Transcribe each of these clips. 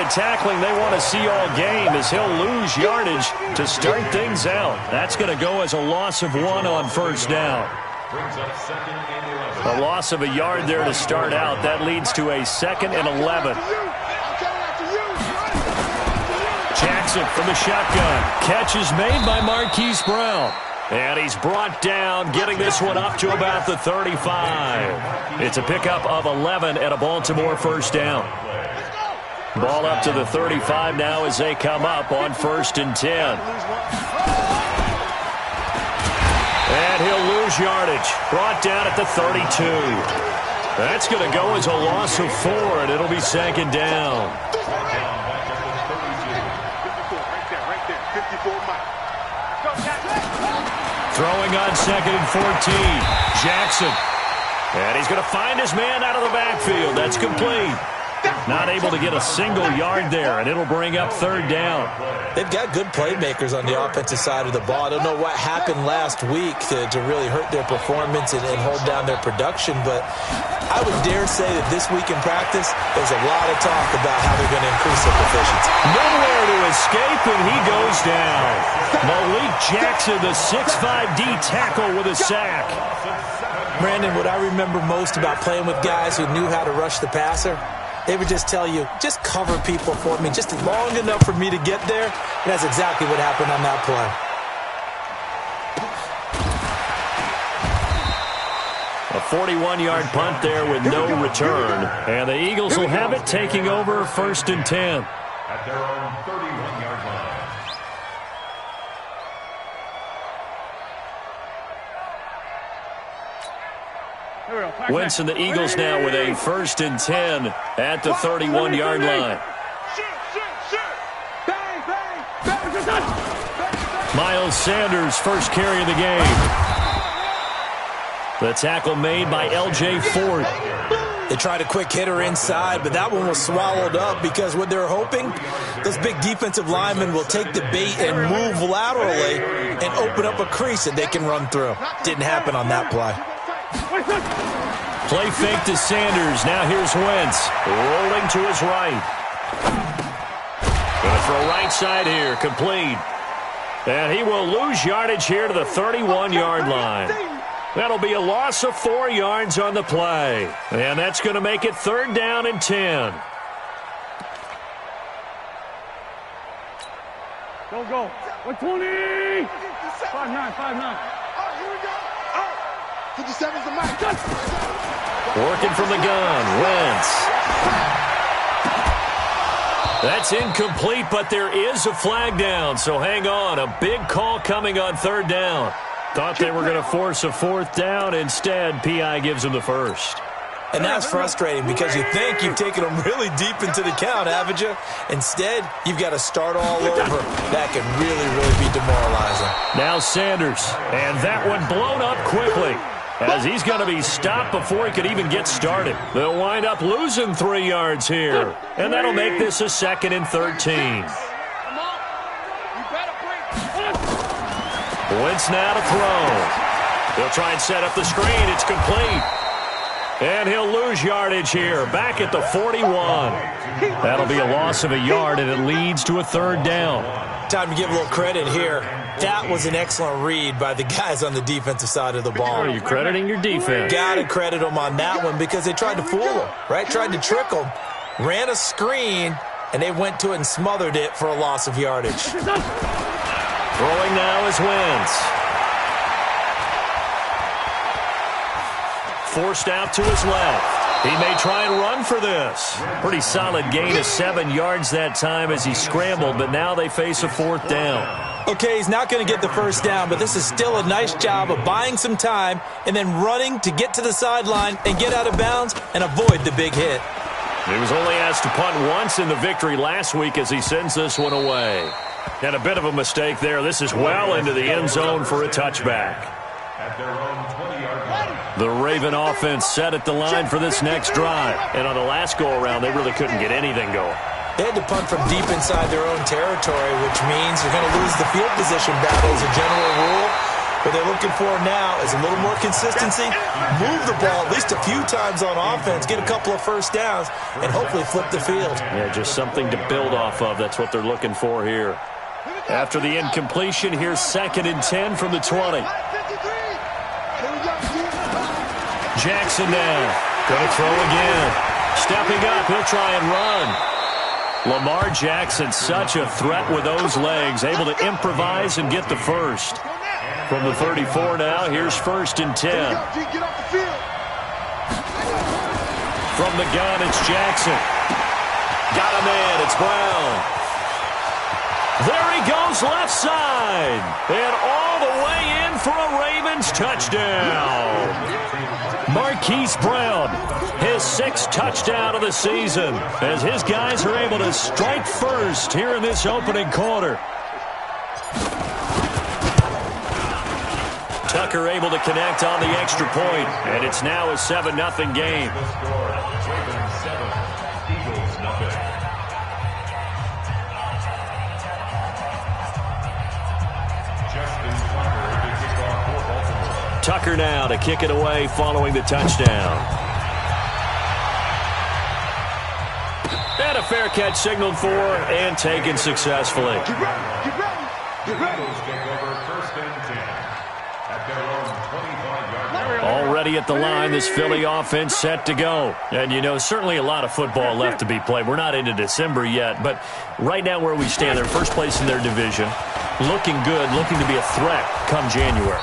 of tackling they want to see all game, as he'll lose yardage to start things out. That's going to go as a loss of 1 on first down. A loss of a yard there to start out. That leads to a 2nd and 11. Jackson from the shotgun. Catch is made by Marquise Brown. And he's brought down, getting this one up to about the 35. It's a pickup of 11 and a Baltimore first down. Ball up to the 35 now as they come up on 1st and 10. And he'll lose yardage. Brought down at the 32. That's going to go as a loss of 4, and it'll be 2nd down. Throwing on 2nd and 14. Jackson. And he's going to find his man out of the backfield. That's complete. Not able to get a single yard there, and it'll bring up 3rd down. They've got good playmakers on the offensive side of the ball. I don't know what happened last week to really hurt their performance and hold down their production, but I would dare say that this week in practice, there's a lot of talk about how they're going to increase their proficiency. Nowhere to escape, and he goes down. Malik Jackson, the 6'5" D tackle with a sack. Brandon, what I remember most about playing with guys who knew how to rush the passer, they would just tell you, just cover people for me, just long enough for me to get there. And that's exactly what happened on that play. A 41-yard punt there with no return. And the Eagles will have it, taking over 1st and 10. At their own 31-yard line. Wentz and the Eagles now with a 1st and 10 at the 31-yard line. Miles Sanders, first carry of the game. The tackle made by L.J. Ford. They tried a quick hitter inside, but that one was swallowed up because what they're hoping, those big defensive linemen will take the bait and move laterally and open up a crease that they can run through. Didn't happen on that play. Play fake to Sanders. Now here's Wentz. Rolling to his right. Going to throw right side here. Complete. And he will lose yardage here to the 31-yard line. That'll be a loss of 4 yards on the play. And that's going to make it 3rd down and 10. Go. 120. 5'9", 5'9". 57's the mic. Working from the gun, Wentz. That's incomplete, but there is a flag down, so hang on. A big call coming on 3rd down. Thought they were going to force a 4th down. Instead, P.I. gives them the 1st. And that's frustrating because you think you've taken them really deep into the count, haven't you? Instead, you've got to start all over. That can really, really be demoralizing. Now Sanders, and that one blown up quickly, as he's going to be stopped before he could even get started. They'll wind up losing 3 yards here, and that'll make this a 2nd and 13. Wentz now to throw. He'll try and set up the screen. It's complete. And he'll lose yardage here, back at the 41. That'll be a loss of a yard, and it leads to a 3rd down. Time to give a little credit here. That was an excellent read by the guys on the defensive side of the ball. Are you crediting your defense? Got to credit them on that one because they tried to fool them, right? Tried to trick them, ran a screen, and they went to it and smothered it for a loss of yardage. Throwing now is Wentz. Forced out to his left. He may try and run for this. Pretty solid gain of 7 yards that time as he scrambled, but now they face a 4th down. Okay, he's not going to get the 1st down, but this is still a nice job of buying some time and then running to get to the sideline and get out of bounds and avoid the big hit. He was only asked to punt once in the victory last week as he sends this one away. And a bit of a mistake there. This is well into the end zone for a touchback. At their own 20-yard line. The Raven offense set at the line for this next drive. And on the last go-around, they really couldn't get anything going. They had to punt from deep inside their own territory, which means you're going to lose the field position battle as a general rule. What they're looking for now is a little more consistency, move the ball at least a few times on offense, get a couple of first downs, and hopefully flip the field. Yeah, just something to build off of. That's what they're looking for here. After the incompletion, here's 2nd and 10 from the 20. Jackson now. Going to throw again. Stepping up, he'll try and run. Lamar Jackson, such a threat with those legs, able to improvise and get the first. From the 34 now, here's 1st and 10. From the gun, it's Jackson. Got a man, it's Brown. There he goes, left side. And all the way in for a Ravens touchdown. Marquise Brown, his 6th touchdown of the season, as his guys are able to strike first here in this opening quarter. Tucker able to connect on the extra point, and it's now a 7-0 game. Tucker now to kick it away following the touchdown. And a fair catch signaled for and taken successfully. Already at the line, this Philly offense set to go. And, you know, certainly a lot of football left to be played. We're not into December yet, but right now where we stand, they're first place in their division. Looking good, looking to be a threat come January.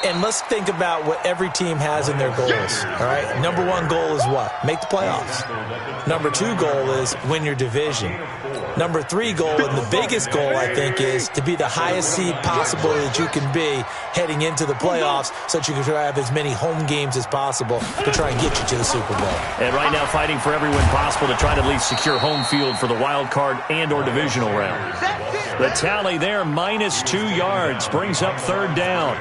And let's think about what every team has in their goals, all right? Number 1 goal is what? Make the playoffs. Number 2 goal is win your division. Number 3 goal, and the biggest goal, I think, is to be the highest seed possible that you can be heading into the playoffs so that you can have as many home games as possible to try and get you to the Super Bowl. And right now fighting for every win possible to try to at least secure home field for the wild card and or divisional round. The tally there, -2 yards, brings up 3rd down.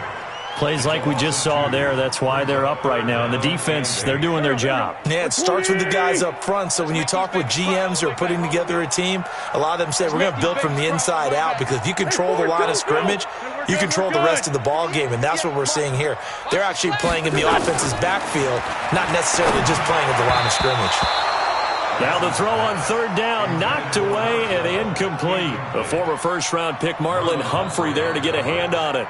Plays like we just saw there, that's why they're up right now. And the defense, they're doing their job. Yeah, it starts with the guys up front. So when you talk with GMs who are putting together a team, a lot of them say we're going to build from the inside out, because if you control the line of scrimmage, you control the rest of the ball game, and that's what we're seeing here. They're actually playing in the offense's backfield, not necessarily just playing at the line of scrimmage. Now the throw on 3rd down, knocked away and incomplete. A former first-round pick, Marlon Humphrey, there to get a hand on it.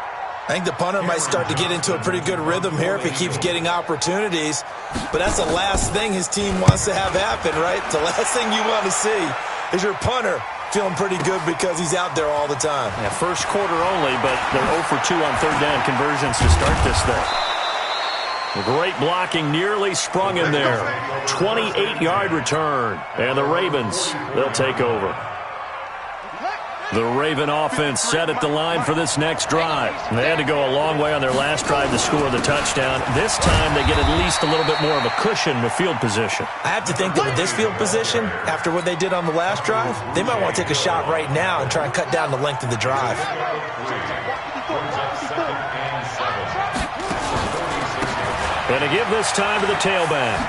I think the punter might start to get into a pretty good rhythm here if he keeps getting opportunities. But that's the last thing his team wants to have happen, right? The last thing you want to see is your punter feeling pretty good because he's out there all the time. Yeah, first quarter only, but they're 0 for 2 on 3rd down conversions to start this thing. Great blocking, nearly sprung in there. 28-yard return. And the Ravens, they'll take over. The Raven offense set at the line for this next drive. They had to go a long way on their last drive to score the touchdown. This time they get at least a little bit more of a cushion with field position. I have to think that with this field position, after what they did on the last drive, they might want to take a shot right now and try and cut down the length of the drive. And to give this time to the tailback.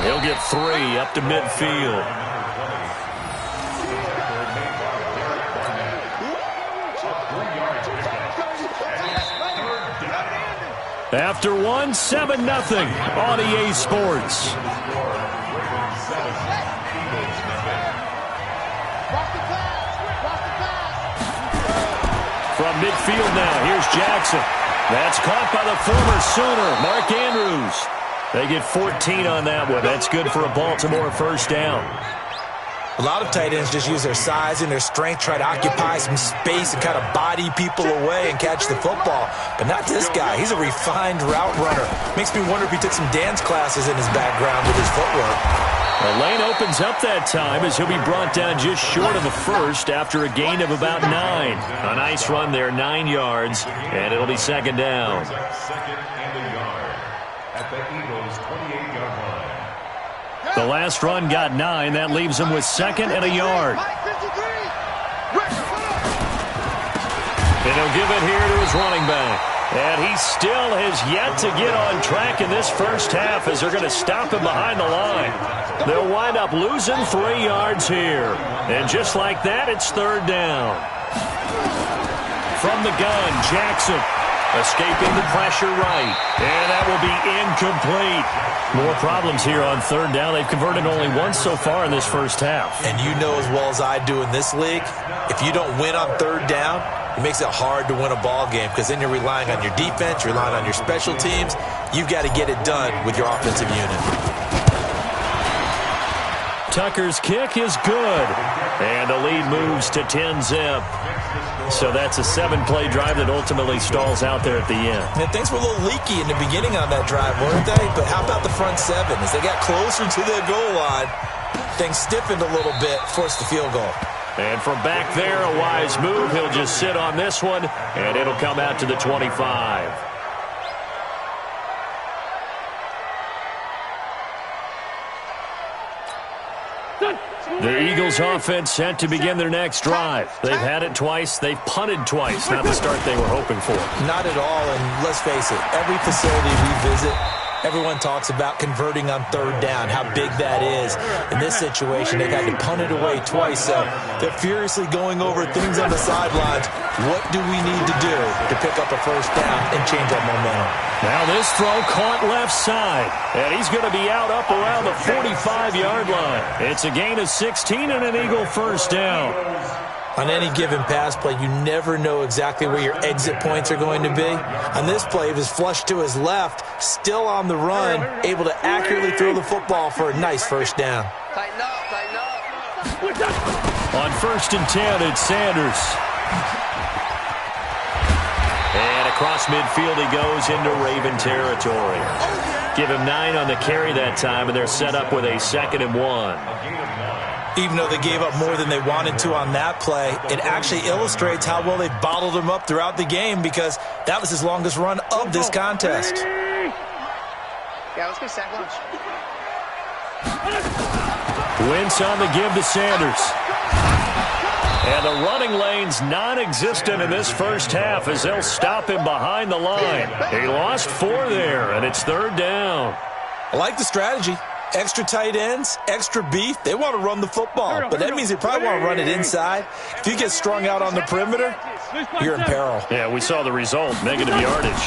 He'll get 3 up to midfield. After 1, 7-0 on EA Sports. From midfield now, here's Jackson. That's caught by the former Sooner, Mark Andrews. They get 14 on that one. That's good for a Baltimore first down. A lot of tight ends just use their size and their strength, try to occupy some space and kind of body people away and catch the football. But not this guy. He's a refined route runner. Makes me wonder if he took some dance classes in his background with his footwork. The lane opens up that time as he'll be brought down just short of a first after a gain of about 9. A nice run there, 9 yards, and it'll be 2nd down. Second and a yard at the Eagles' 28-yard line. The last run got 9. That leaves him with 2nd and a yard. And he'll give it here to his running back. And he still has yet to get on track in this first half as they're going to stop him behind the line. They'll wind up losing 3 yards here. And just like that, it's 3rd down. from the gun. Jackson escaping the pressure right. And that will be incomplete. More problems here on third down. They've converted only once so far in this first half. And you know as well as I do in this league, if you don't win on third down, it makes it hard to win a ball game because then you're relying on your defense, you're relying on your special teams. You've got to get it done with your offensive unit. Tucker's kick is good. And the lead moves to 10-zip. So that's a 7-play drive that ultimately stalls out there at the end. And things were a little leaky in the beginning on that drive, weren't they? But how about the front seven? As they got closer to the goal line, things stiffened a little bit, forced the field goal. And from back there, a wise move. He'll just sit on this one, and it'll come out to the 25. The Eagles offense set to begin their next drive. They've had it twice. They've punted twice. Not the start they were hoping for. Not at all, and let's face it, every facility we visit, everyone talks about converting on third down, how big that is. In this situation, they've had to punt it away twice, so they're furiously going over things on the sidelines. What do we need to do to pick up a first down and change our momentum? Now this throw caught left side, and he's going to be out up around the 45-yard line. It's a gain of 16 and an Eagle first down. On any given pass play, you never know exactly where your exit points are going to be. On this play, he was flushed to his left, still on the run, able to accurately throw the football for a nice first down. Tighten up, tighten up. On 1st and 10, it's Sanders. And across midfield he goes into Raven territory. Give him 9 on the carry that time, and they're set up with a 2nd and 1. Even though they gave up more than they wanted to on that play, it actually illustrates how well they bottled him up throughout the game because that was his longest run of this contest. Yeah, let's go sack lunch. Wentz on the give to Sanders. And the running lane's non-existent in this first half as they'll stop him behind the line. He lost 4 there, and it's 3rd down. I like the strategy. Extra tight ends, extra beef. They want to run the football, but that means they probably want to run it inside. If you get strung out on the perimeter, you're in peril. Yeah, we saw the result, negative yardage.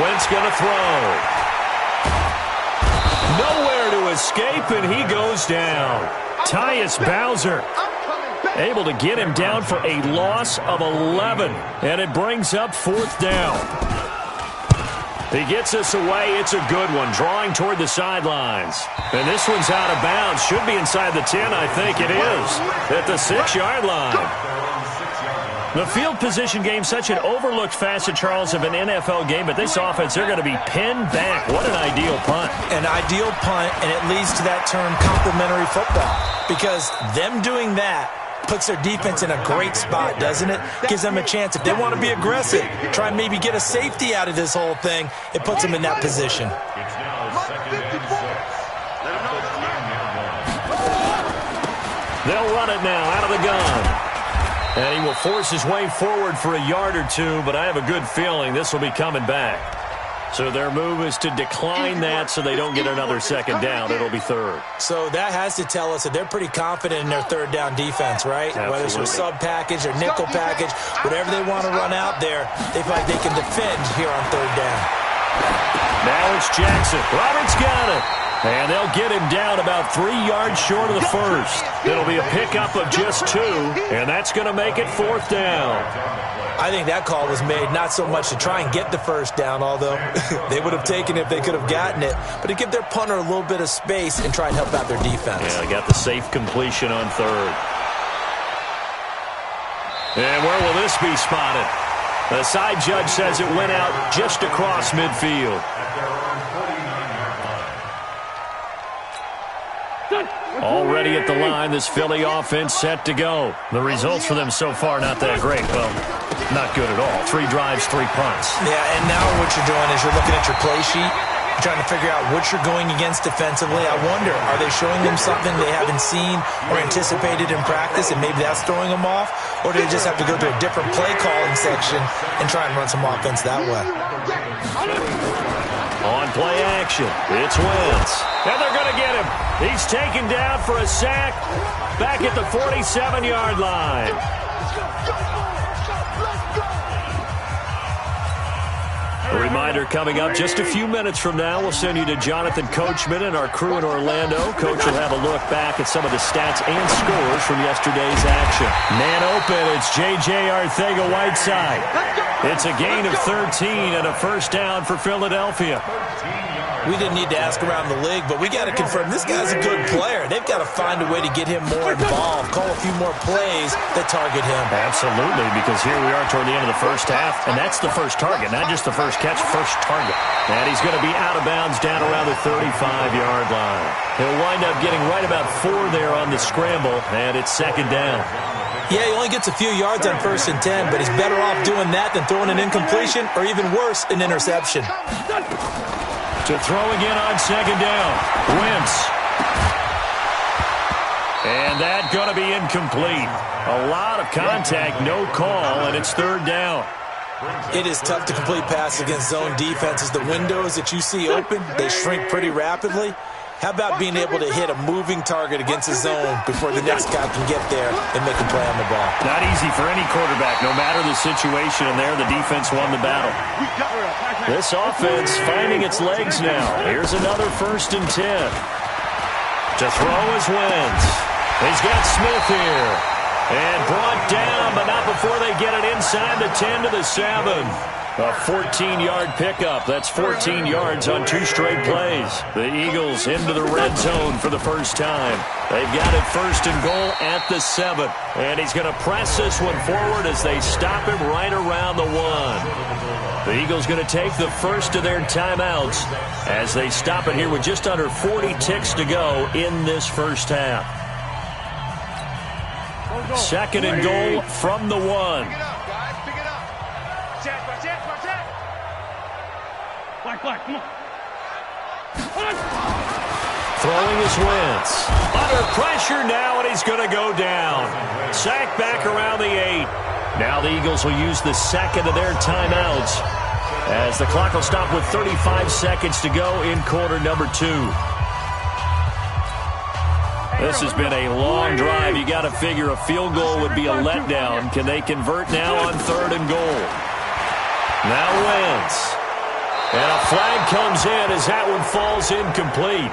Wentz going to throw. Nowhere to escape, and he goes down. Tyus Bowser able to get him down for a loss of 11, and it brings up 4th down. He gets us away. It's a good one, drawing toward the sidelines. And this one's out of bounds. Should be inside the 10, I think it is, at the 6-yard line. The field position game, such an overlooked facet, Charles, of an NFL game, but this offense, they're going to be pinned back. What an ideal punt. An ideal punt, and it leads to that term complementary football, because them doing that puts their defense in a great spot, doesn't it? Gives them a chance. If they want to be aggressive, try and maybe get a safety out of this whole thing, it puts them in that position. It's now 2nd and 6. They'll run it now out of the gun. And he will force his way forward for a yard or two, but I have a good feeling this will be coming back. So their move is to decline that so they don't get another 2nd down. It'll be 3rd. So that has to tell us that they're pretty confident in their 3rd down defense, right? Absolutely. Whether it's their sub package or nickel package, whatever they want to run out there, they feel like they can defend here on 3rd down. Now it's Jackson. Roberts got it. And they'll get him down about 3 yards short of the first. It'll be a pickup of just 2, and that's going to make it 4th down. I think that call was made not so much to try and get the first down, although they would have taken it if they could have gotten it, but to give their punter a little bit of space and try and help out their defense. Yeah, they got the safe completion on 3rd. And where will this be spotted? The side judge says it went out just across midfield. Already at the line, this Philly offense set to go. The results for them so far not that great. Well, not good at all. 3 drives, 3 punts. Yeah, and now what you're doing is you're looking at your play sheet, trying to figure out what you're going against defensively. I wonder, are they showing them something they haven't seen or anticipated in practice, and maybe that's throwing them off? Or do they just have to go to a different play calling section and try and run some offense that way? On play action, it's Wentz. And they're going to get him. He's taken down for a sack back at the 47-yard line. reminder coming up just a few minutes from now, we'll send you to Jonathan Coachman and our crew in Orlando. Coach will have a look back at some of the stats and scores from yesterday's action. Man open, it's J.J. Arcega-Whiteside. It's a gain of 13 and a first down for Philadelphia. We didn't need to ask around the league, but we got to confirm this guy's a good player. They've got to find a way to get him more involved, call a few more plays that target him. Absolutely, because here we are toward the end of the first half, and that's the first target, not just the first catch, first target. And he's going to be out of bounds down around the 35-yard line. He'll wind up getting right about 4 there on the scramble, and it's second down. Yeah, he only gets a few yards on 1st and 10, but he's better off doing that than throwing an incompletion or even worse, an interception. To throw again on second down. Wentz. And that's going to be incomplete. A lot of contact, no call, and it's third down. It is tough to complete passes against zone defenses. The windows that you see open, they shrink pretty rapidly. How about being able to hit a moving target against a zone before the next guy can get there and make a play on the ball? Not easy for any quarterback. No matter the situation in there, the defense won the battle. This offense finding its legs now. Here's another 1st and 10. To throw is Wentz. He's got Smith here. And brought down, but not before they get it inside the 10 to the 7. A 14-yard pickup. That's 14 yards on 2 straight plays. The Eagles into the red zone for the first time. They've got it 1st and goal at the 7. And he's going to press this one forward as they stop him right around the 1. The Eagles going to take the first of their timeouts as they stop it here with just under 40 ticks to go in this first half. 2nd and goal from the 1. Black, come on. Throwing is Wentz. Under pressure now, and he's going to go down. Sacked back around the 8. Now the Eagles will use the 2nd of their timeouts as the clock will stop with 35 seconds to go in quarter number 2. This has been a long drive. You got to figure a field goal would be a letdown. Can they convert now on 3rd and goal? Now Wentz. And a flag comes in as that one falls incomplete.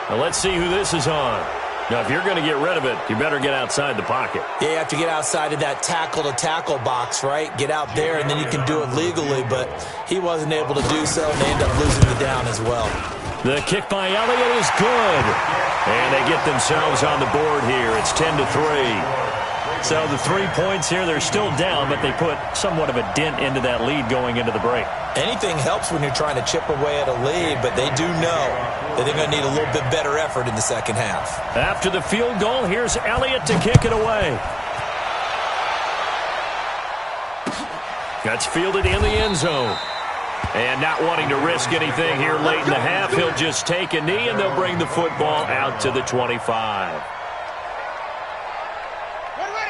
Now let's see who this is on. Now, if you're going to get rid of it, you better get outside the pocket. Yeah, you have to get outside of that tackle-to-tackle box, right? Get out there, and then you can do it legally, but he wasn't able to do so, and they end up losing the down as well. The kick by Elliott is good. And they get themselves on the board here. It's 10-3. So the 3 points here, they're still down, but they put somewhat of a dent into that lead going into the break. Anything helps when you're trying to chip away at a lead, but they do know that they're going to need a little bit better effort in the second half. After the field goal, here's Elliott to kick it away. That's fielded in the end zone. And not wanting to risk anything here late in the half, he'll just take a knee, and they'll bring the football out to the 25.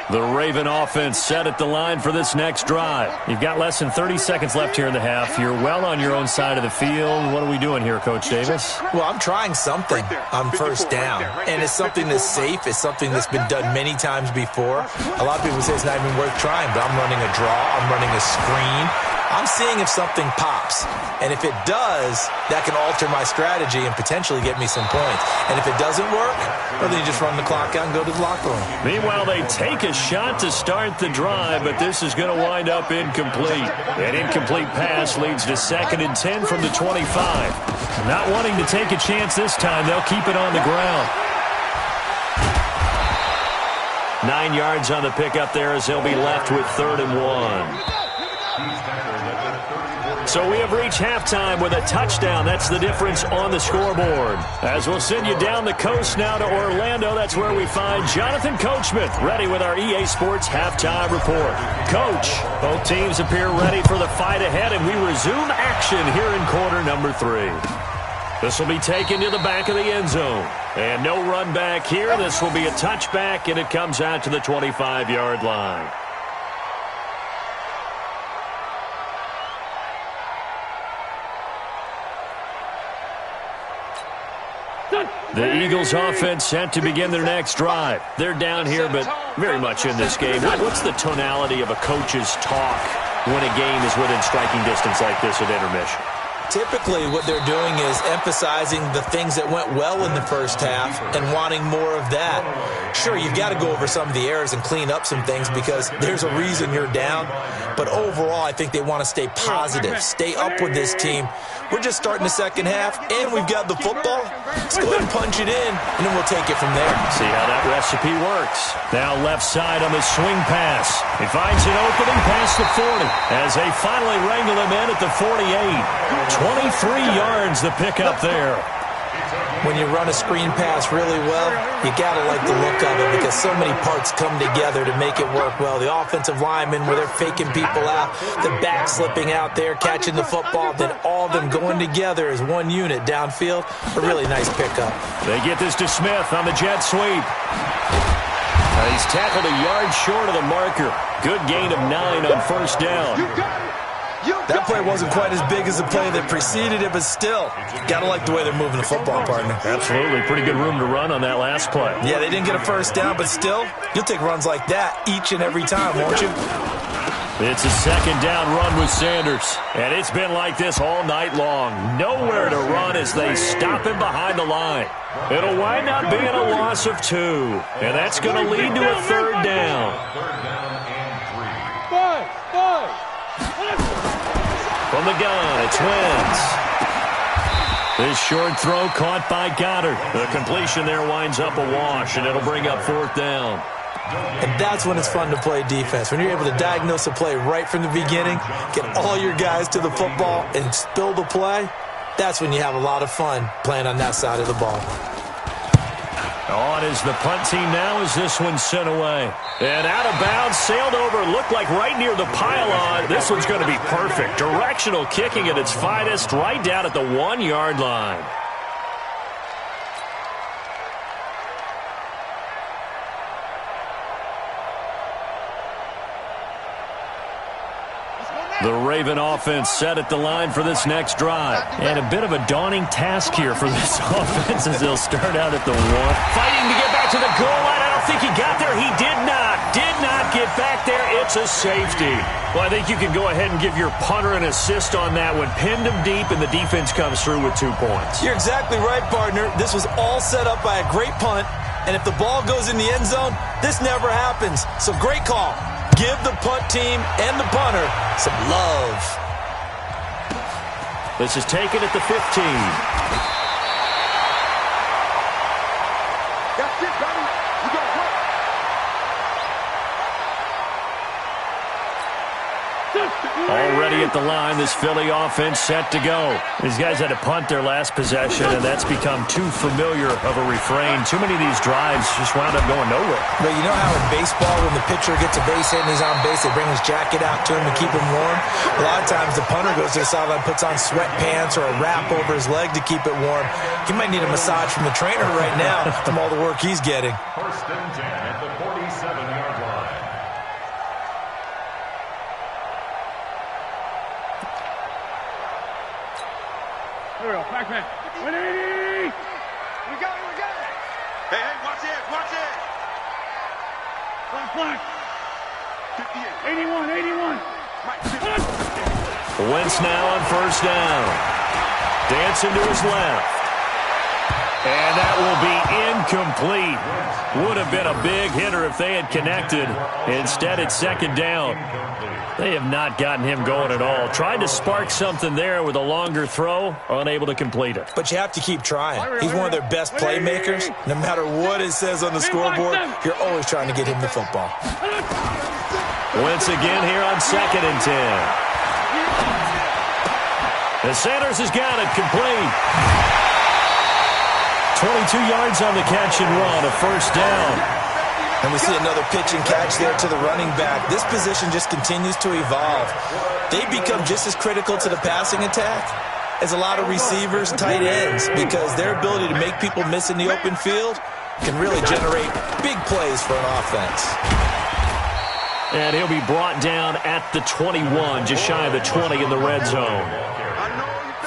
The Raven offense set at the line for this next drive. You've got less than 30 seconds left here in the half. You're well on your own side of the field. What are we doing here, Coach Davis? Well, I'm trying something on 1st down. And it's something that's safe. It's something that's been done many times before. A lot of people say it's not even worth trying, but I'm running a draw. I'm running a screen. I'm seeing if something pops. And if it does, that can alter my strategy and potentially get me some points. And if it doesn't work, well, then you just run the clock out and go to the locker room. Meanwhile, they take a shot to start the drive, but this is going to wind up incomplete. An incomplete pass leads to 2nd and 10 from the 25. Not wanting to take a chance this time, they'll keep it on the ground. 9 yards on the pickup there as they'll be left with 3rd and 1. So we have reached halftime with a touchdown. That's the difference on the scoreboard. As we'll send you down the coast now to Orlando, that's where we find Jonathan Coachman, ready with our EA Sports Halftime Report. Coach, both teams appear ready for the fight ahead, and we resume action here in quarter number 3. This will be taken to the back of the end zone. And no run back here. This will be a touchback, and it comes out to the 25-yard line. The Eagles offense set to begin their next drive. They're down here, but very much in this game. What's the tonality of a coach's talk when a game is within striking distance like this at intermission? Typically, what they're doing is emphasizing the things that went well in the first half and wanting more of that. Sure, you've got to go over some of the errors and clean up some things because there's a reason you're down. But overall, I think they want to stay positive, stay up with this team. We're just starting the second half, and we've got the football. Let's go ahead and punch it in, and then we'll take it from there. See how that recipe works. Now left side on the swing pass. He finds an opening past the 40 as they finally wrangle him in at the 48. 23 yards the pickup there. When you run a screen pass really well, you got to like the look of it because so many parts come together to make it work well. The offensive linemen, where they're faking people out, the back slipping out there, catching the football, then all of them going together as one unit downfield. A really nice pickup. They get this to Smith on the jet sweep. He's tackled a yard short of the marker. Good gain of 9 on first down. That play wasn't quite as big as the play that preceded it, but still, got to like the way they're moving the football, partner. Absolutely. Pretty good room to run on that last play. Yeah, they didn't get a first down, but still, you'll take runs like that each and every time, won't you? It's a second down run with Sanders, and it's been like this all night long. Nowhere to run as they stop him behind the line. It'll wind up being a loss of 2, and that's going to lead to a third down. From the gun, it's Wentz. This short throw caught by Goddard. The completion there winds up a wash, and it'll bring up fourth down. And that's when it's fun to play defense. When you're able to diagnose a play right from the beginning, get all your guys to the football, and spill the play, that's when you have a lot of fun playing on that side of the ball. On is the punt team now as this one's sent away. And out of bounds, sailed over, looked like right near the pylon. This one's going to be perfect. Directional kicking at its finest, right down at the 1-yard line. The Raven offense set at the line for this next drive. And a bit of a daunting task here for this offense as they'll start out at the 1. Fighting to get back to the goal line. I don't think he got there. He did not get back there. It's a safety. Well, I think you can go ahead and give your punter an assist on that one. Pinned him deep, and the defense comes through with 2 points. You're exactly right, partner. This was all set up by a great punt. And if the ball goes in the end zone, this never happens. So great call. Give the punt team and the punter some love. This is taken at the 15. That's it, buddy. You got to Already at the line, this Philly offense set to go. These guys had to punt their last possession, and that's become too familiar of a refrain. Too many of these drives just wound up going nowhere. But you know how in baseball, when the pitcher gets a base hit and he's on base, they bring his jacket out to him to keep him warm? A lot of times the punter goes to the sideline, puts on sweatpants or a wrap over his leg to keep it warm. He might need a massage from the trainer right now from all the work he's getting. First and 10 at the 47-yard line. Here we go. Back man. 180. We got it. Hey, watch it. Flank. 81. Wentz now on first down. Dancing to his left. And that will be incomplete. Would have been a big hitter if they had connected. Instead, it's second down. They have not gotten him going at all. Tried to spark something there with a longer throw, unable to complete it. But you have to keep trying. He's one of their best playmakers. No matter what it says on the scoreboard, you're always trying to get him the football. Wentz again here on second and 10. And Sanders has got it complete. 22 yards on the catch and run, a first down. And we see another pitch and catch there to the running back. This position just continues to evolve. They become just as critical to the passing attack as a lot of receivers and tight ends because their ability to make people miss in the open field can really generate big plays for an offense. And he'll be brought down at the 21, just shy of the 20 in the red zone.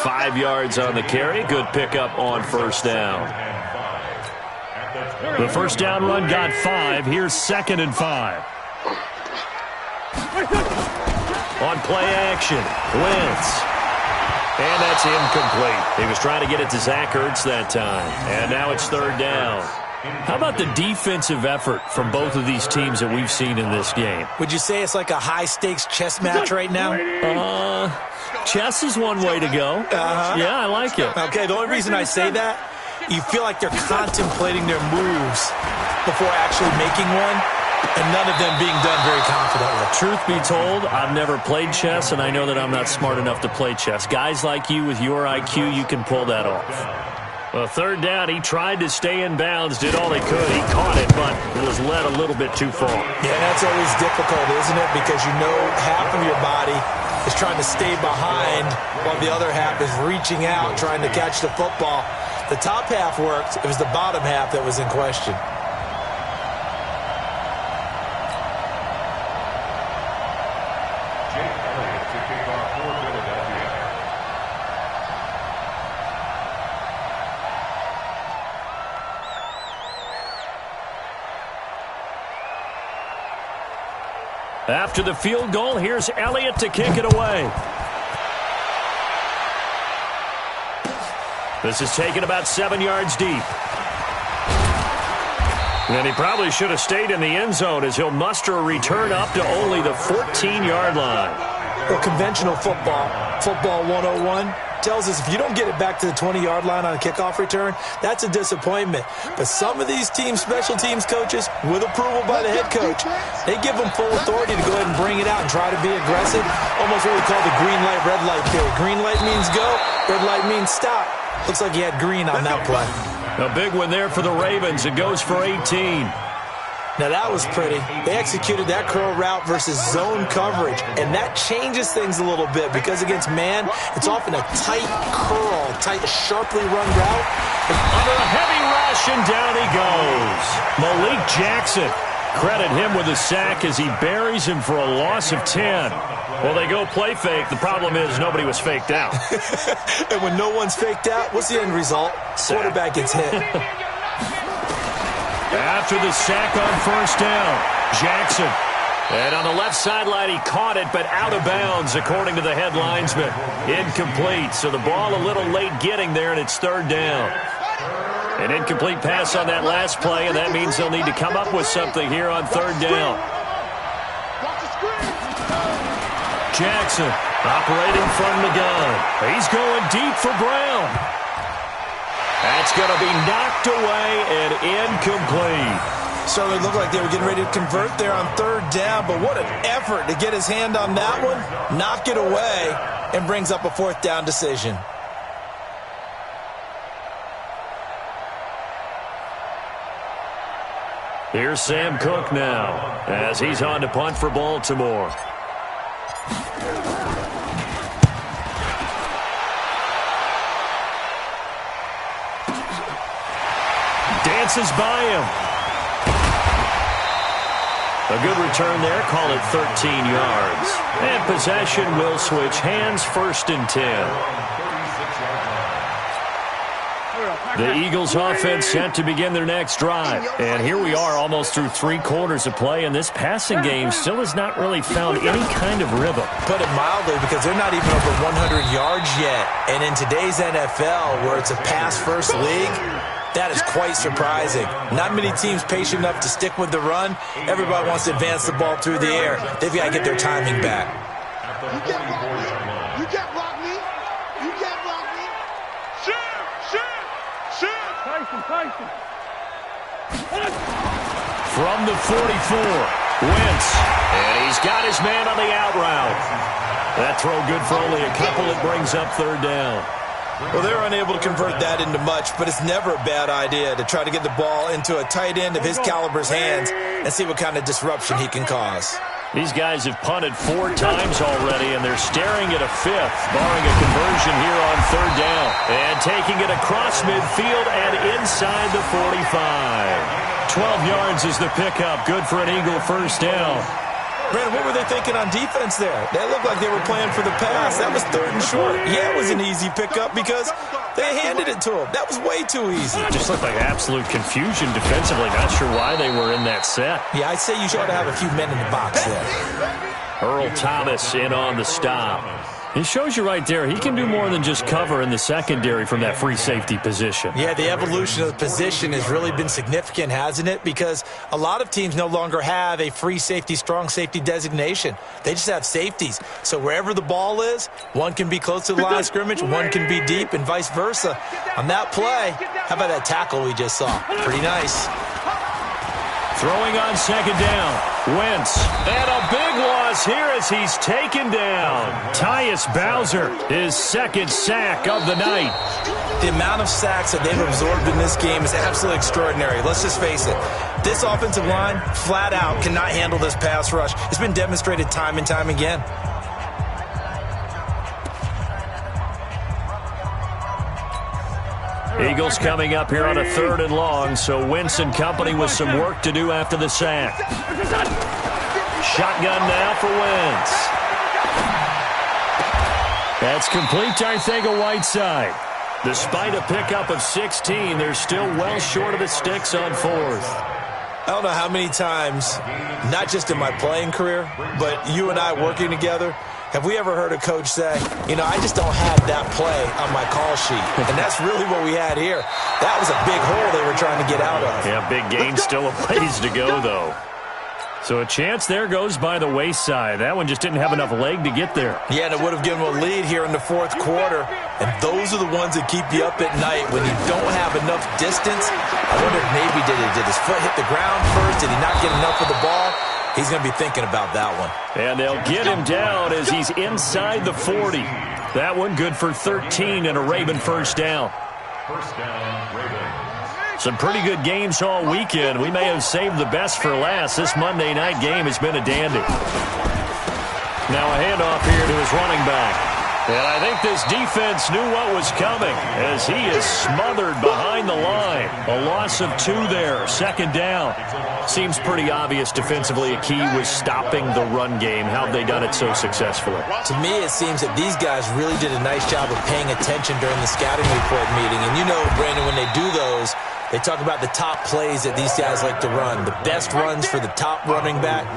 5 yards on the carry. Good pickup on first down. The first down run got 5. Here's second and 5. On play action, Wentz. And that's incomplete. He was trying to get it to Zach Ertz that time. And now it's third down. How about the defensive effort from both of these teams that we've seen in this game? Would you say it's like a high-stakes chess match right now? Chess is one way to go. Yeah, I like it. Okay, the only reason I say that, you feel like they're contemplating their moves before actually making one, and none of them being done very confidently. Truth be told, I've never played chess, and I know that I'm not smart enough to play chess. Guys like you with your IQ, you can pull that off. Well, third down, he tried to stay in bounds, did all he could. He caught it, but it was led a little bit too far. Yeah, that's always difficult, isn't it? Because you know half of your body is trying to stay behind while the other half is reaching out, trying to catch the football. The top half worked. It was the bottom half that was in question. Jake Elliott to kick off for Philadelphia. After the field goal, here's Elliott to kick it away. This is taken about 7 yards deep. And he probably should have stayed in the end zone as he'll muster a return up to only the 14-yard line. Well, conventional football 101, tells us if you don't get it back to the 20-yard line on a kickoff return, that's a disappointment. But some of these teams, special teams coaches, with approval by the head coach, they give them full authority to go ahead and bring it out and try to be aggressive. Almost what we call the green light, red light period. Green light means go, red light means stop. Looks like he had green on that play. A big one there for the Ravens. It goes for 18. Now, that was pretty. They executed that curl route versus zone coverage, and that changes things a little bit because against man, it's often a tight curl, tight, sharply run route. Under a heavy rush, and down he goes. Malik Jackson. Credit him with a sack as he buries him for a loss of 10. Well, they go play fake. The problem is nobody was faked out. And when no one's faked out, what's the end result? Quarterback gets hit. After the sack on first down, Jackson. And on the left sideline, he caught it, but out of bounds, according to the head linesman. Incomplete, so the ball a little late getting there, and it's third down. An incomplete pass on that last play, and that means they'll need to come up with something here on third down. Jackson operating from the gun. He's going deep for Brown. That's going to be knocked away and incomplete. Certainly looked like they were getting ready to convert there on third down, but what an effort to get his hand on that one, knock it away, and brings up a fourth down decision. Here's Sam Cook now as he's on to punt for Baltimore. Dances by him. A good return there. Call it 13 yards. And possession will switch hands, first and 10. The Eagles offense set to begin their next drive. And here we are almost through 3 quarters of play, and this passing game still has not really found any kind of rhythm. Put it mildly, because they're not even over 100 yards yet. And in today's NFL, where it's a pass-first league, that is quite surprising. Not many teams patient enough to stick with the run. Everybody wants to advance the ball through the air. They've got to get their timing back. You can't block me. You can't block me. Shoot! Tyson. From the 44, Wentz. And he's got his man on the out route. That throw good for only a couple. It brings up third down. Well, they're unable to convert that into much, but it's never a bad idea to try to get the ball into a tight end of his caliber's hands and see what kind of disruption he can cause. These guys have punted 4 times already, and they're staring at a 5th, barring a conversion here on third down. And taking it across midfield and inside the 45. 12 yards is the pickup. Good for an Eagle first down. Brandon, what were they thinking on defense there? That looked like they were playing for the pass. That was third and short. Yeah, it was an easy pickup because they handed it to him. That was way too easy. It just looked like absolute confusion defensively. Not sure why they were in that set. Yeah, I'd say you ought to have a few men in the box there. Earl Thomas in on the stop. He shows you right there, he can do more than just cover in the secondary from that free safety position. Yeah, the evolution of the position has really been significant, hasn't it? Because a lot of teams no longer have a free safety, strong safety designation. They just have safeties. So wherever the ball is, one can be close to the line of scrimmage, one can be deep, and vice versa. On that play, how about that tackle we just saw? Pretty nice. Throwing on second down. Wentz. And a big loss here as he's taken down. Tyus Bowser, his second sack of the night. The amount of sacks that they've absorbed in this game is absolutely extraordinary. Let's just face it. This offensive line, flat out, cannot handle this pass rush. It's been demonstrated time and time again. Eagles coming up here on a 3rd and long, so Wentz and company with some work to do after the sack. Shotgun now for Wentz. That's complete to Arcega-Whiteside. Despite a pickup of 16, they're still well short of the sticks on 4th. I don't know how many times, not just in my playing career, but you and I working together, have we ever heard a coach say, you know, I just don't have that play on my call sheet. And that's really what we had here. That was a big hole they were trying to get out of. Yeah, big gain, still a ways to go, though. So a chance there goes by the wayside. That one just didn't have enough leg to get there. Yeah, and it would have given them a lead here in the 4th quarter. And those are the ones that keep you up at night when you don't have enough distance. I wonder if maybe did his foot hit the ground first? Did he not get enough of the ball? He's going to be thinking about that one. And they'll get him down as he's inside the 40. That one good for 13 and a Raven first down. First down, Ravens. Some pretty good games all weekend. We may have saved the best for last. This Monday night game has been a dandy. Now a handoff here to his running back. And I think this defense knew what was coming as he is smothered behind the line. A loss of 2 there, 2nd down. Seems pretty obvious defensively a key was stopping the run game. How have they done it so successfully? To me, it seems that these guys really did a nice job of paying attention during the scouting report meeting. And you know, Brandon, when they do those, they talk about the top plays that these guys like to run. The best runs for the top running back,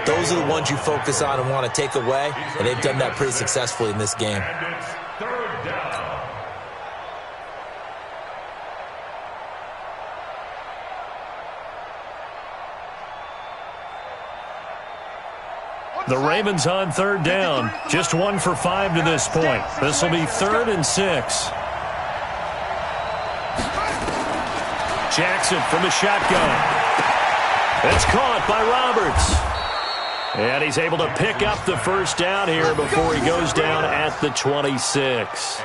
those are the ones you focus on and want to take away. And they've done that pretty successfully in this game. And it's 3rd down. The Ravens on 3rd down. Just 1 for 5 to this point. This will be 3rd and 6. Jackson from the shotgun. It's caught by Roberts. And he's able to pick up the first down here before he goes down at the 26.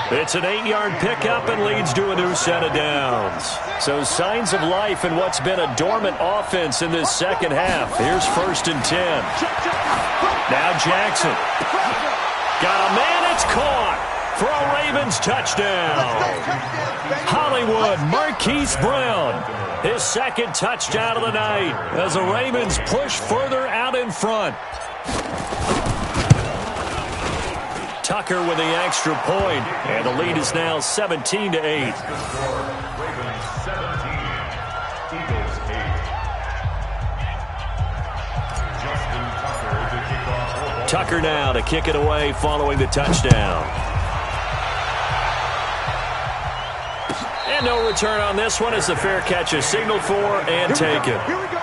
It's an 8-yard pickup and leads to a new set of downs. So signs of life in what's been a dormant offense in this second half. Here's 1st and 10. Now Jackson. Got a man, it's caught for a Ravens touchdown. Hollywood Marquise Brown, his 2nd touchdown of the night as the Ravens push further out in front. Tucker with the extra point, and the lead is now 17-8. Ravens 17, Eagles 8. Justin Tucker to kick off. Tucker now to kick it away following the touchdown. And no return on this one as the fair catch is signaled for and taken. Here we go.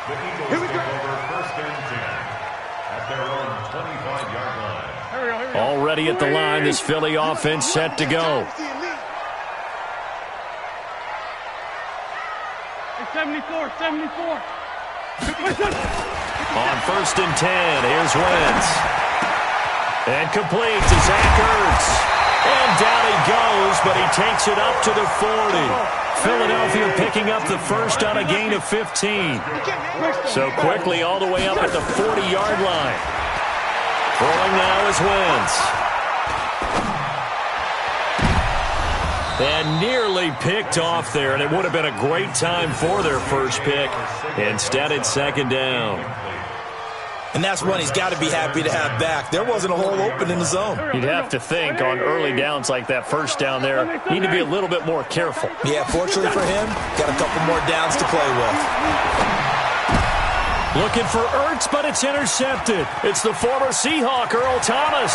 The Eagles take over 1st and 10 at their own 25-yard line. Here we go. Here we go. Already at the line, this Philly offense set to go. It's 74, 74. On 1st and 10, here's Wentz. And complete to Zach Ertz. And down he goes, but he takes it up to the 40. Philadelphia picking up the first on a gain of 15. So quickly all the way up at the 40-yard line. Throwing now is Wentz. And nearly picked off there, and it would have been a great time for their first pick. Instead, it's 2nd down. And that's one he's got to be happy to have back. There wasn't a hole open in the zone. You'd have to think on early downs like that first down there, you need to be a little bit more careful. Yeah, fortunately for him, got a couple more downs to play with. Looking for Ertz, but it's intercepted. It's the former Seahawk, Earl Thomas.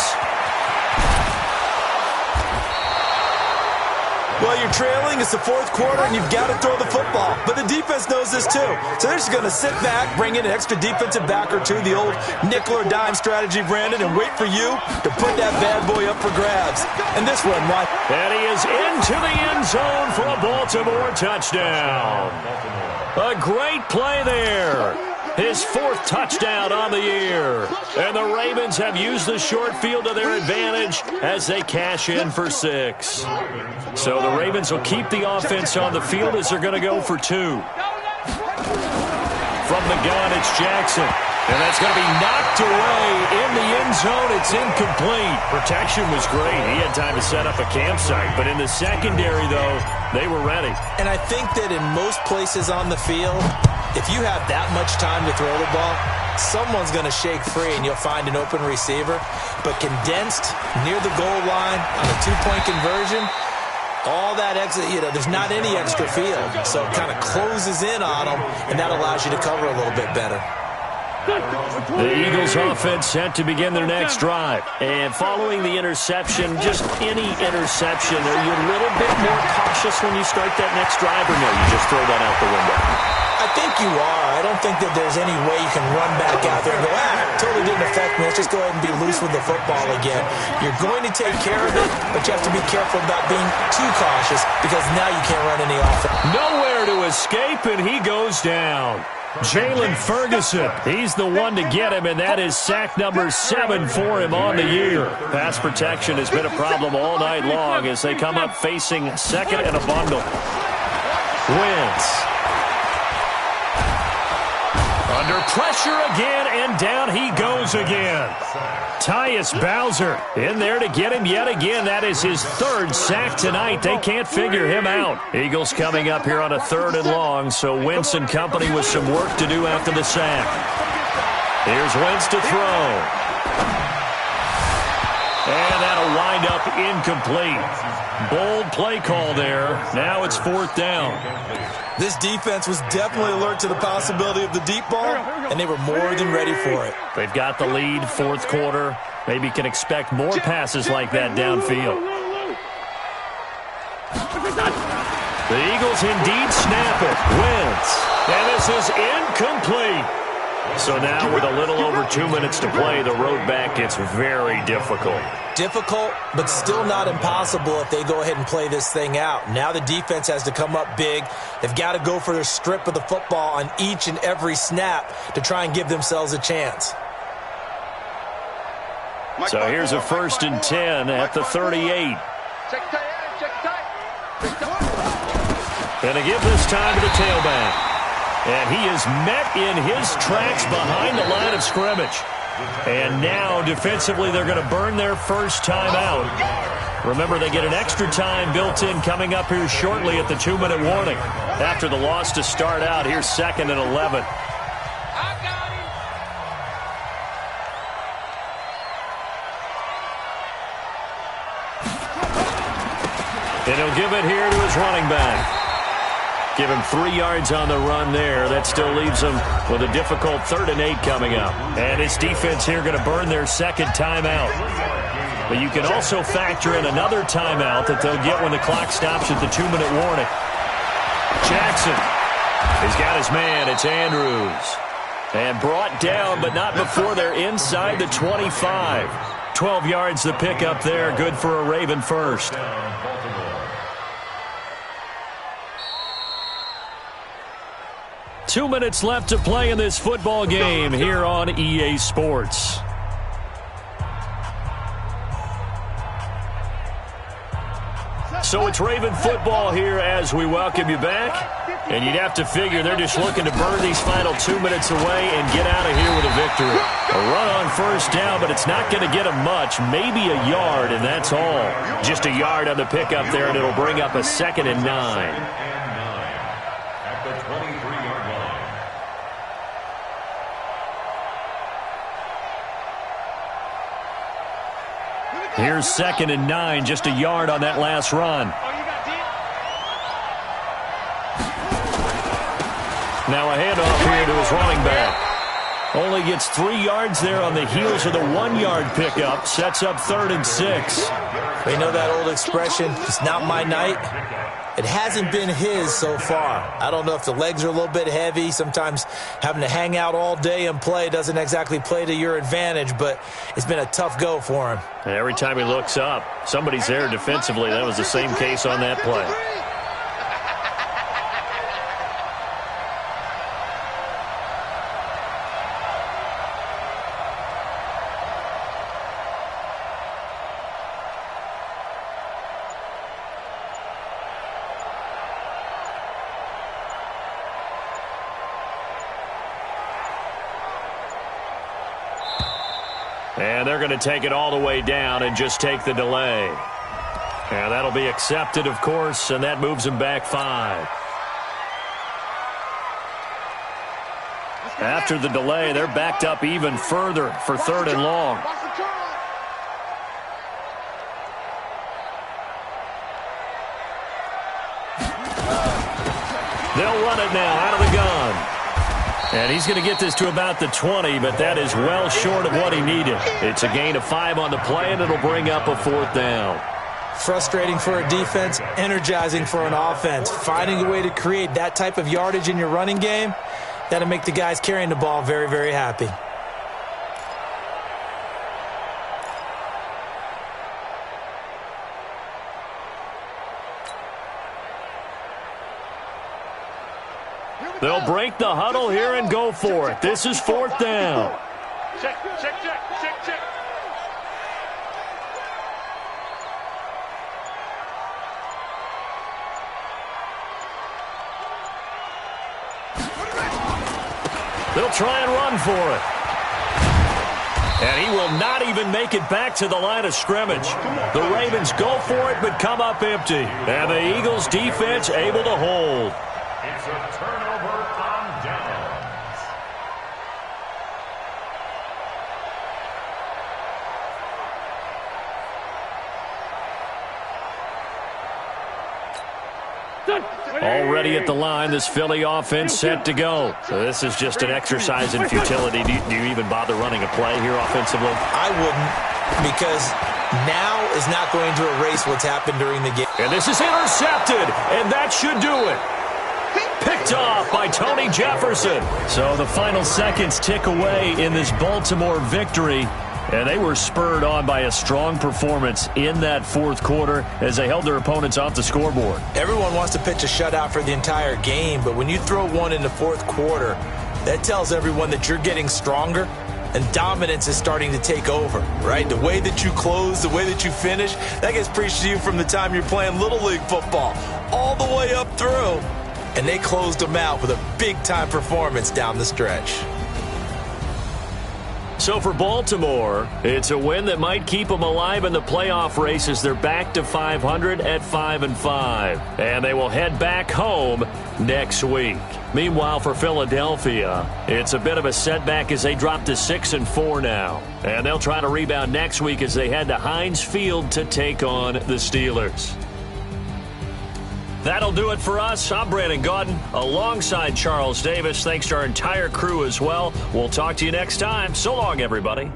Well, you're trailing. It's the fourth quarter, and you've got to throw the football. But the defense knows this, too. So they're just going to sit back, bring in an extra defensive back or two, the old nickel or dime strategy, Brandon, and wait for you to put that bad boy up for grabs. And this one, why? And he is into the end zone for a Baltimore touchdown. A great play there. His fourth touchdown on the year. And the Ravens have used the short field to their advantage as they cash in for 6. So the Ravens will keep the offense on the field as they're going to go for 2. From the gun, it's Jackson. And that's going to be knocked away in the end zone. It's incomplete. Protection was great. He had time to set up a campsite. But in the secondary, though, they were ready. And I think that in most places on the field, if you have that much time to throw the ball, someone's going to shake free and you'll find an open receiver. But condensed near the goal line on a two-point conversion, all that exit, there's not any extra field. So it kind of closes in on them, and that allows you to cover a little bit better. The Eagles offense set to begin their next drive. And following the interception, just any interception, are you a little bit more cautious when you start that next drive, or no, you just throw that out the window? I think you are. I don't think that there's any way you can run back out there and go, totally didn't affect me. Let's just go ahead and be loose with the football again. You're going to take care of it, but you have to be careful about being too cautious because now you can't run any offense. Nowhere to escape, and he goes down. Jalen Ferguson, he's the one to get him, and that is sack number 7 for him on the year. Pass protection has been a problem all night long as they come up facing second and a bundle. Wentz. Under pressure again, and down he goes again. Tyus Bowser in there to get him yet again. That is his 3rd sack tonight. They can't figure him out. Eagles coming up here on a 3rd and long, so Wentz and company with some work to do after the sack. Here's Wentz to throw. And that'll wind up incomplete. Bold play call there. Now it's 4th down. This defense was definitely alert to the possibility of the deep ball, and they were more than ready for it. They've got the lead, 4th quarter. Maybe can expect more passes like that downfield. The Eagles indeed snap it. Wentz. And this is incomplete. So now with a little over 2 minutes to play, the road back gets very difficult. Difficult, but still not impossible if they go ahead and play this thing out. Now the defense has to come up big. They've got to go for their strip of the football on each and every snap to try and give themselves a chance. So here's a 1st and 10 at the 38. And to give this time to the tailback. And he is met in his tracks behind the line of scrimmage. And now, defensively, they're going to burn their first time out. Remember, they get an extra time built in coming up here shortly at the 2-minute warning. After the loss to start out, here's 2nd and 11. And he'll give it here to his running back. Give him 3 yards on the run there. That still leaves him with a difficult 3rd and 8 coming up. And his defense here going to burn their 2nd timeout. But you can also factor in another timeout that they'll get when the clock stops at the 2-minute warning. Jackson. He's got his man. It's Andrews. And brought down, but not before they're inside the 25. 12 yards the pickup there. Good for a Raven first. 2 minutes left to play in this football game here on EA Sports. So it's Raven football here as we welcome you back. And you'd have to figure they're just looking to burn these final 2 minutes away and get out of here with a victory. A run on first down, but it's not going to get them much. Maybe a yard, and that's all. Just a yard on the pickup there, and it'll bring up a 2nd and 9. Here's 2nd and 9, just a yard on that last run. Now a handoff here to his running back. Only gets 3 yards there on the heels of the 1-yard pickup. Sets up 3rd and 6. We know that old expression, it's not my night. It hasn't been his so far. I don't know if the legs are a little bit heavy. Sometimes having to hang out all day and play doesn't exactly play to your advantage, but it's been a tough go for him. Every time he looks up, somebody's there defensively. That was the same case on that play. And they're going to take it all the way down and just take the delay. And that'll be accepted, of course, and that moves them back 5. After the delay, they're backed up even further for 3rd and long. They'll run it now out of the gun. And he's going to get this to about the 20, but that is well short of what he needed. It's a gain of 5 on the play, and it'll bring up a 4th down. Frustrating for a defense, energizing for an offense. Finding a way to create that type of yardage in your running game, that'll make the guys carrying the ball very, very happy. They'll break the huddle here and go for it. This is 4th down. Check, check, check, check, check. They'll try and run for it. And he will not even make it back to the line of scrimmage. The Ravens go for it but come up empty. And the Eagles defense able to hold. It's a turnover on downs. Already at the line, this Philly offense set to go. So this is just an exercise in futility. Do you even bother running a play here offensively? I wouldn't, because now is not going to erase what's happened during the game. And this is intercepted, and that should do it. Picked off by Tony Jefferson. So the final seconds tick away in this Baltimore victory. And they were spurred on by a strong performance in that 4th quarter as they held their opponents off the scoreboard. Everyone wants to pitch a shutout for the entire game, but when you throw one in the 4th quarter, that tells everyone that you're getting stronger and dominance is starting to take over, right? The way that you close, the way that you finish, that gets preached to you from the time you're playing Little League football all the way up through. And they closed them out with a big-time performance down the stretch. So for Baltimore, it's a win that might keep them alive in the playoff race as they're back to 500 at 5-5. And they will head back home next week. Meanwhile, for Philadelphia, it's a bit of a setback as they drop to 6-4 now. And they'll try to rebound next week as they head to Heinz Field to take on the Steelers. That'll do it for us. I'm Brandon Gaudin alongside Charles Davis. Thanks to our entire crew as well. We'll talk to you next time. So long, everybody.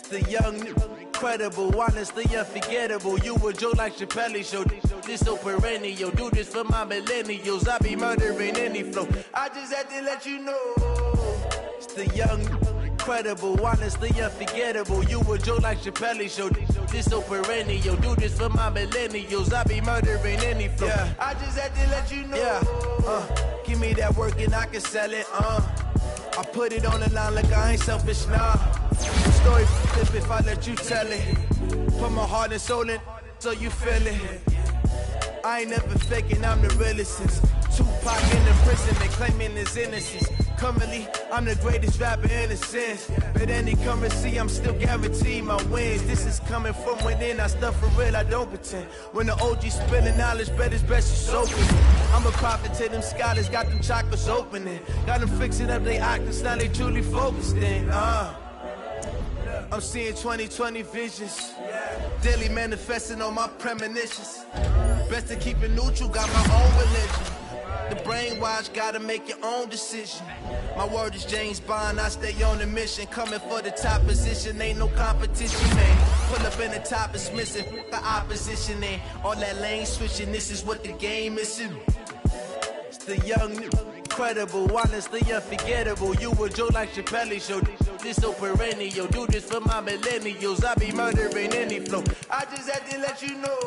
The young, incredible, honestly unforgettable. You a Joe like Chappelle show. This so perennial. Do this for my millennials. I be murdering any flow. I just had to let you know. It's the young, incredible, honestly unforgettable. You a Joe like Chappelle show. This so perennial. Do this for my millennials. I be murdering any flow. Yeah. I just had to let you know. Yeah. Give me that work and I can sell it. I put it on the line like I ain't selfish, nah. Story flip if I let you tell it. Put my heart and soul in so you feel it. I ain't never faking, I'm the realest since Tupac in the prison and claiming his innocence. Currently, I'm the greatest rapper in a sense. But any currency, I'm still guaranteed my wins. This is coming from within, I stuff for real, I don't pretend. When the OG spilling knowledge, bet it's best you soak it. I'm a prophet to them scholars, got them chakras opening. Got them fixing up they octaves, now they truly focused in. I'm seeing 2020 visions. Daily manifesting on my premonitions. Best to keep it neutral, got my own religion. The brainwash, gotta make your own decision. My word is James Bond, I stay on a mission. Coming for the top position, ain't no competition, man. Pull up in the top, it's missing, the opposition ain't. All that lane switching, this is what the game is. It's the young, incredible, honestly unforgettable. You a Joe like Chappelle show. This so perennial. Do this for my millennials. I be murdering any flow. I just had to let you know.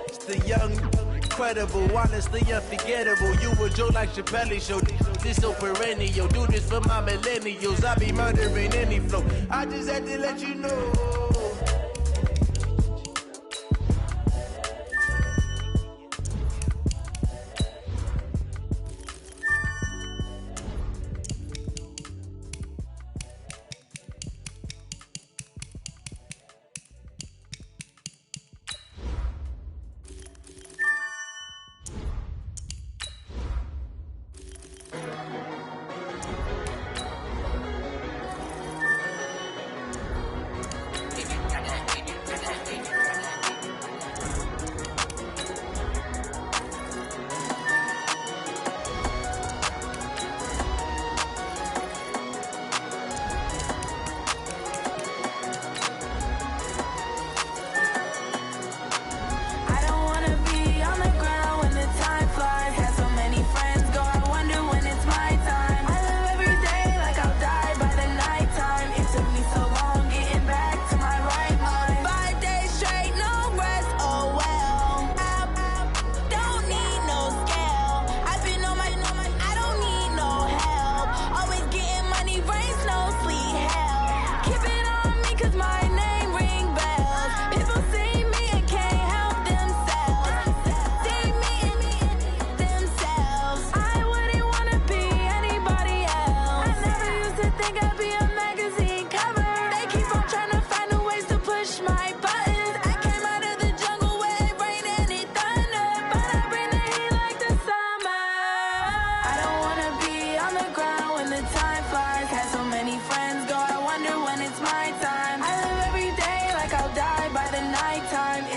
It's the young, incredible, honestly unforgettable. You a Joe like Chappelle show. This so perennial. Do this for my millennials. I be murdering any flow. I just had to let you know.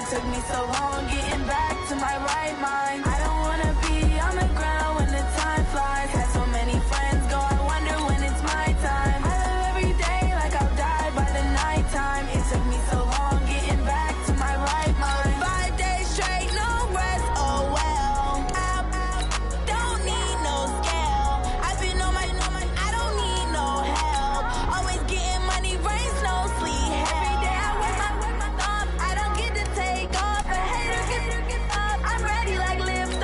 Took me so long getting back to my right mind. I don't wanna be on the ground when the time flies. Had so many friends go, I wonder when it's my time. I live every day like I'll die by the nighttime. It took me so long getting back to my right mind. 5 days straight, no rest, oh well. I don't need no scale. I've been on my, I don't need no help. Always getting money, rains, no sleep. Every day I work my thumb, I don't get to take off. A hater get up, I'm ready like Liv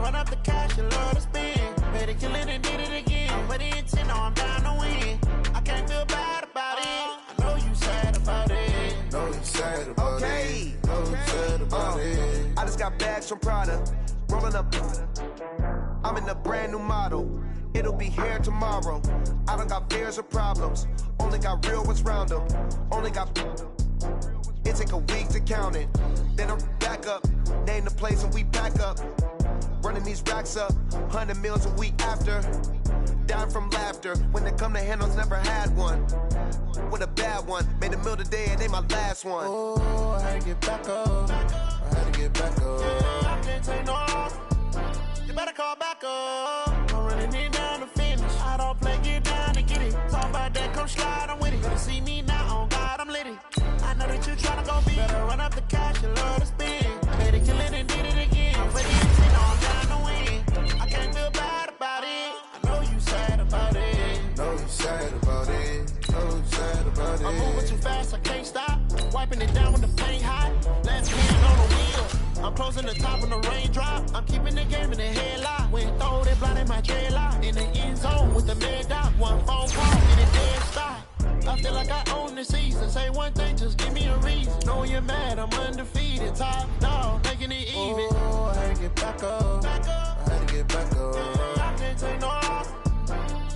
run up the cash, you love to spend. Better kill it and did it again. But the intent, no, I'm down to win. I can't feel bad about it. I know you sad about it. Know you sad about it. Know you sad about it. I just got bags from Prada. Rolling up. I'm in a brand new model. It'll be here tomorrow. I don't got fears or problems. Only got real ones round them. Only got. It take a week to count it. Then I'm back up. Name the place and we back up. Running these racks up. 100 meals a week after. Dying from laughter. When it come to handles, never had one. With a bad one. Made a meal today and they my last one. Oh, I had to get back up. I had to get back up. Yeah, I can't take no off. You better call back up. I'm running it down to finish. I don't play, get down to get it. Talk about that, come slide, I'm with it. Better see me now, on God, I'm lit it. I know that you tryna go be. Better run up the cash, you love to spend. Better kill it and did it again. But it's in on down to win. I can't feel bad about it. I know you sad about it. Know you sad about it. Know you sad about it. I'm moving too fast, I can't stop. Wiping it down with the paint hot. Left hand on the wheel. I'm closing the top when the raindrop. I'm keeping the game in the headlock. When throw they blinded my dreadlock. In the end zone with the mad dot. One phone call and it dead stop. I feel like I own the season. Say one thing, just give me a reason. Knowing you're mad, I'm undefeated. Top dog, making it even. Oh, I had to get back up. Back up. I had to get back up. I can't take no off.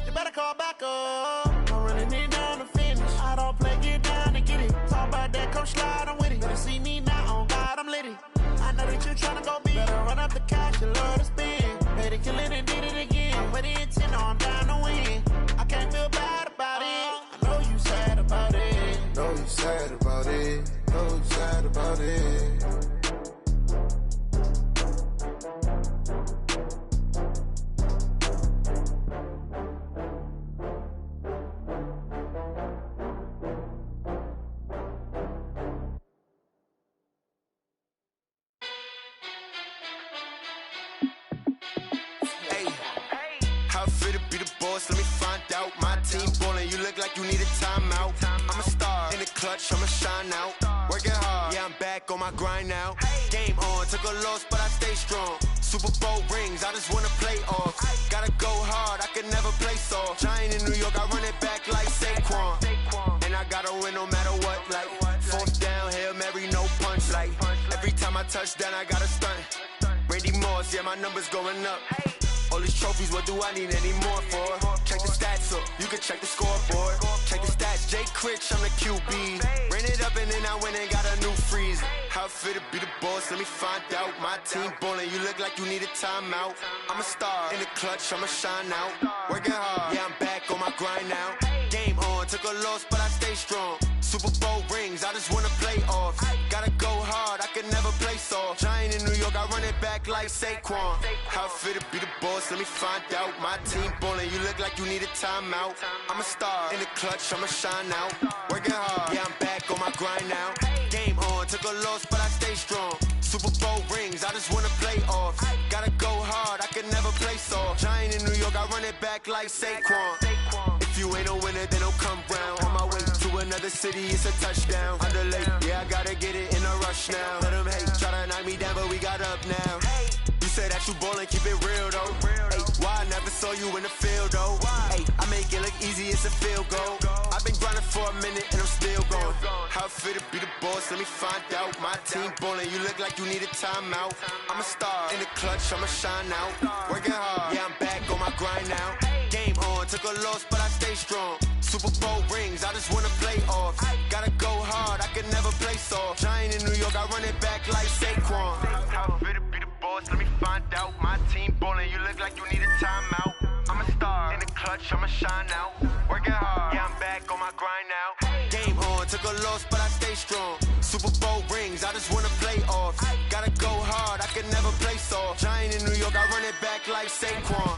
You better call back up. I'm running it down to finish. I don't play, get down to get it. Talk about that, come slide, I'm with it. Better see me now, on God, I'm lit it. I know that you tryna go be. Better run up the cash, you love to spend. Better kill it and did it again. But the intent, no, I'm down to win. I can't feel bad about it. I know you sad about it. Know you sad about it. Know you sad about it. Let me find out. My team ballin', you look like you need a timeout. I'm a star in the clutch, I'ma shine out. Working hard, yeah, I'm back on my grind now. Game on, took a loss, but I stay strong. Super Bowl rings, I just wanna play off. Gotta go hard, I could never play soft. Giant in New York, I run it back like Saquon. And I gotta win no matter what, like fourth down, Hail Mary, no punch. Like every time I touch down, I gotta stunt. Randy Moss, yeah, my numbers going up. All these trophies, what do I need any more for? Check the stats up, you can check the scoreboard. Check the stats, Jake Critch, I'm the QB. Ran it up and then I went and got a new freeze. How it fit to be the boss, let me find out. My team ballin', you look like you need a timeout. I'm a star in the clutch, I'ma shine out. Working hard, yeah, I'm back on my grind now. Game on, took a loss, but I stay strong. Super Bowl rings, I just wanna play off. Gotta go hard, I could never play soft. Giant in New York, I run it back like Saquon. How it fit to be the boss, let me find out. My team ballin', you look like you need a timeout. I'm a star in the clutch, I'ma shine out. Working hard, yeah, I'm back on my grind now. Game on, took a loss, but I stay strong. Super Bowl rings, I just wanna play off. Gotta go hard, I could never play soft. Giant in New York, I run it back like Saquon. If you ain't a winner, then don't come round. On my way to another city, it's a touchdown. Underlay, yeah, I gotta get it in a rush now. Let them hate, try to knock me down, but we got up now. You say that you ballin', keep it real though. Hey, why I never saw you in the field though? Hey, I make it look easy, it's a field goal. I've been grinding for a minute and I'm still going. How it fit to be the boss, let me find out. My team ballin', you look like you need a timeout. I'm a star in the clutch, I'ma shine out. Working hard, yeah, I'm back on my grind now. Game on, took a loss, but I stay strong. Super Bowl rings, I just wanna play off. Gotta go hard, I could never play soft. Giant in New York, I run it back like Saquon. How it fit to be the boss, let me find out. My team ballin', you look like you need a timeout. I'm a star in the clutch, I'ma shine out. Working hard, yeah, I'm back on my grind now. Game on, took a loss, but I stay strong. Super Bowl rings, I just wanna play off. Gotta go hard, I could never play soft. Giant in New York, I run it back like Saquon.